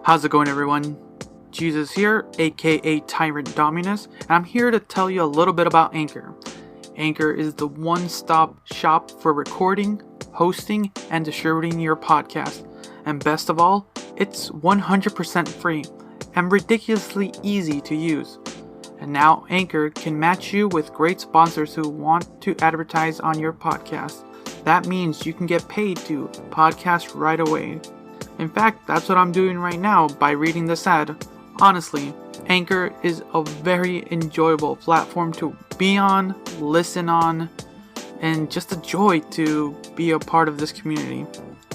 How's it going, everyone? Jesus here, aka Tyrant Dominus, and I'm here to tell you a little bit about Anchor. Anchor is the one-stop shop for recording, hosting, and distributing your podcast. And best of all, it's 100% free and ridiculously easy to use. And now Anchor can match you with great sponsors who want to advertise on your podcast. That means you can get paid to podcast right away. In fact, that's what I'm doing right now by reading this ad. Honestly, Anchor is a very enjoyable platform to be on, listen on, and just a joy to be a part of this community.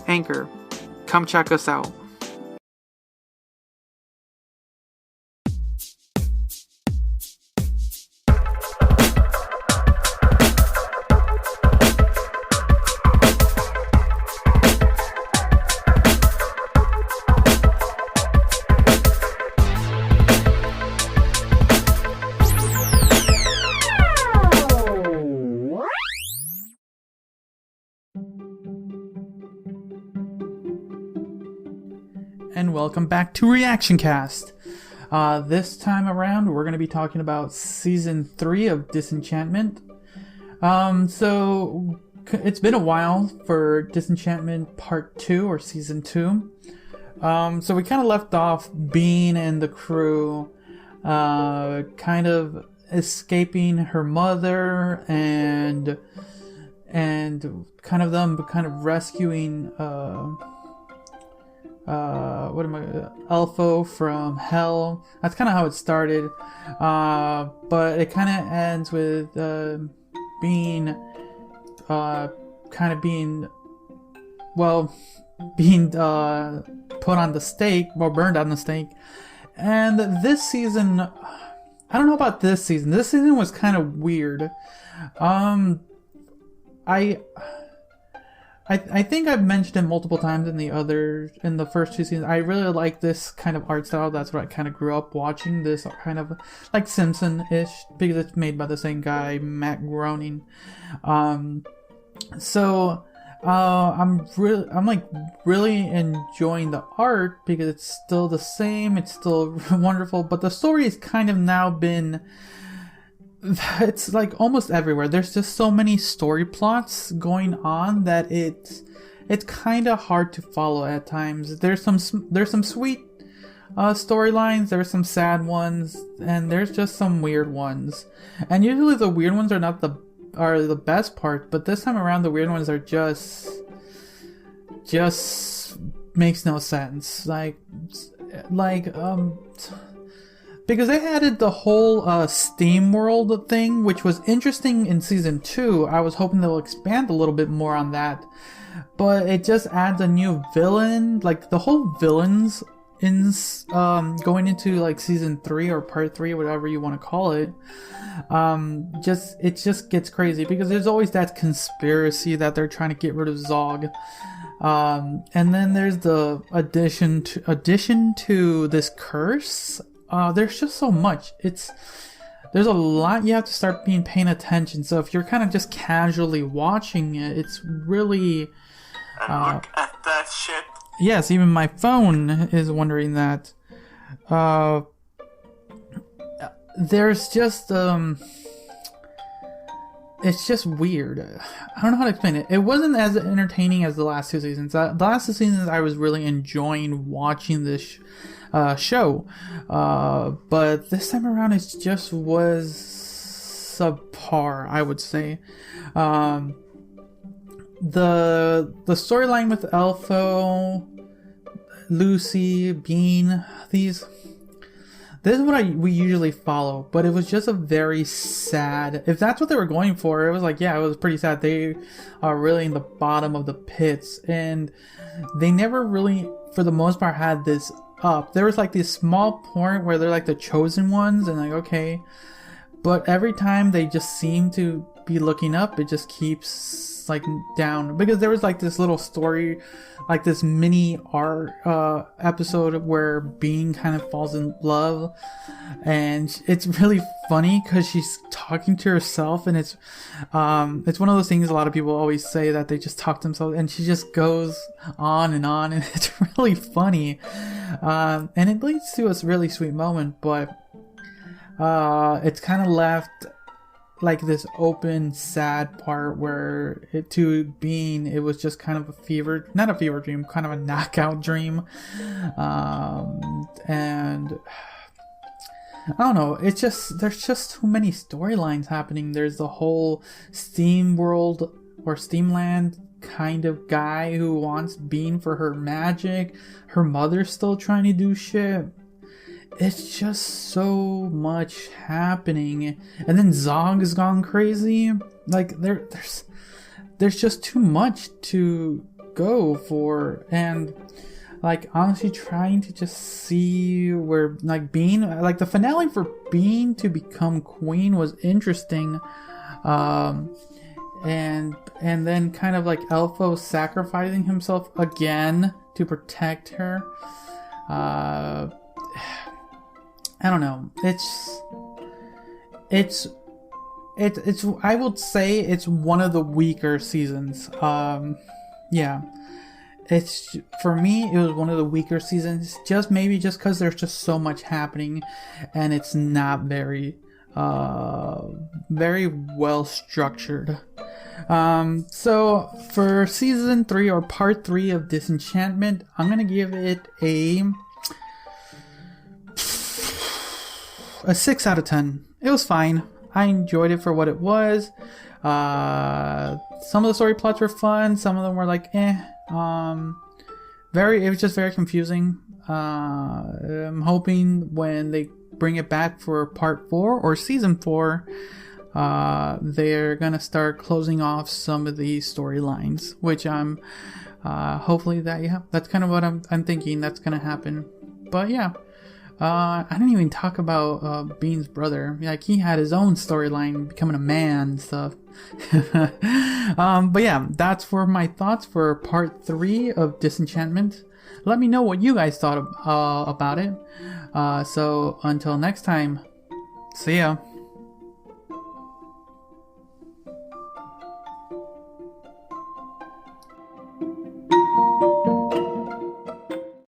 Anchor, come check us out. And welcome back to Reactioncast. This time around, we're going to be talking about Season 3 of Disenchantment. So, it's been a while for Disenchantment Part 2, or Season 2. So we kind of left off Bean and the crew, kind of escaping her mother, and kind of them rescuing, Elfo from hell. That's kind of how it started, but it kind of ends with being put on the stake, or burned on the stake. And this season, I don't know about this season. This season was kind of weird. I think I've mentioned it multiple times in the first two seasons. I really like this kind of art style. That's what I kind of grew up watching. This kind of like Simpson-ish, because it's made by the same guy, Matt Groening. So I'm really enjoying the art because it's still the same. It's still wonderful, but the story has kind of now been. It's like almost everywhere. There's just so many story plots going on that it's kind of hard to follow at times. There's some sweet storylines, there's some sad ones, and there's just some weird ones. And usually the weird ones are the best part, but this time around the weird ones are just makes no sense. Because they added the whole Steam World thing, which was interesting in Season 2. I was hoping they'll expand a little bit more on that. But it just adds a new villain. Like, the whole villains in going into, like, Season 3 or Part 3, whatever you want to call it. It just gets crazy. Because there's always that conspiracy that they're trying to get rid of Zog. And then there's the addition to this curse. There's just so much. There's a lot you have to start paying attention. So if you're kind of just casually watching it, it's really. Look at that shit. Yes, even my phone is wondering that. There's just it's just weird. I don't know how to explain it. It wasn't as entertaining as the last two seasons. The last two seasons, I was really enjoying watching this show, but this time around it just was subpar, I would say. The storyline with Elfo, Lucy, Bean, this is what we usually follow, but it was just a very sad. If that's what they were going for, it was like, yeah, it was pretty sad. They are really in the bottom of the pits, and they never really, for the most part, had this up. There was like this small point where they're like the chosen ones, and like, okay, but every time they just seem to be looking up, it just keeps like down. Because there was like this little story, like this mini art episode where Bean kind of falls in love, and it's really funny because she's talking to herself, and it's one of those things a lot of people always say, that they just talk to themselves, and she just goes on, and it's really funny, and it leads to a really sweet moment, but it's kind of left like this open, sad part where it was just kind of not a fever dream, kind of a knockout dream. And I don't know, there's just too many storylines happening. There's the whole Steam World or Steamland kind of guy who wants Bean for her magic. Her mother's still trying to do shit. It's just so much happening, and then Zog has gone crazy. Like there's just too much to go for, and like honestly, trying to just see where like Bean, like the finale for Bean to become queen was interesting, and then kind of like Elfo sacrificing himself again to protect her. I don't know. It's I would say it's one of the weaker seasons. Yeah. It's, for me, it was one of the weaker seasons. Maybe just because there's just so much happening, and it's not very well structured. So for season 3 or part 3 of Disenchantment, I'm gonna give it a 6 out of 10. It was fine. I enjoyed it for what it was. Some of the story plots were fun. Some of them were like, it was just very confusing. I'm hoping when they bring it back for part 4 or season 4, they're gonna start closing off some of these storylines, which I'm hopefully that's kind of what I'm thinking that's gonna happen. But yeah. I didn't even talk about Bean's brother. Like, he had his own storyline, becoming a man and stuff. But yeah, that's for my thoughts for part 3 of Disenchantment. Let me know what you guys thought about it. So until next time, see ya.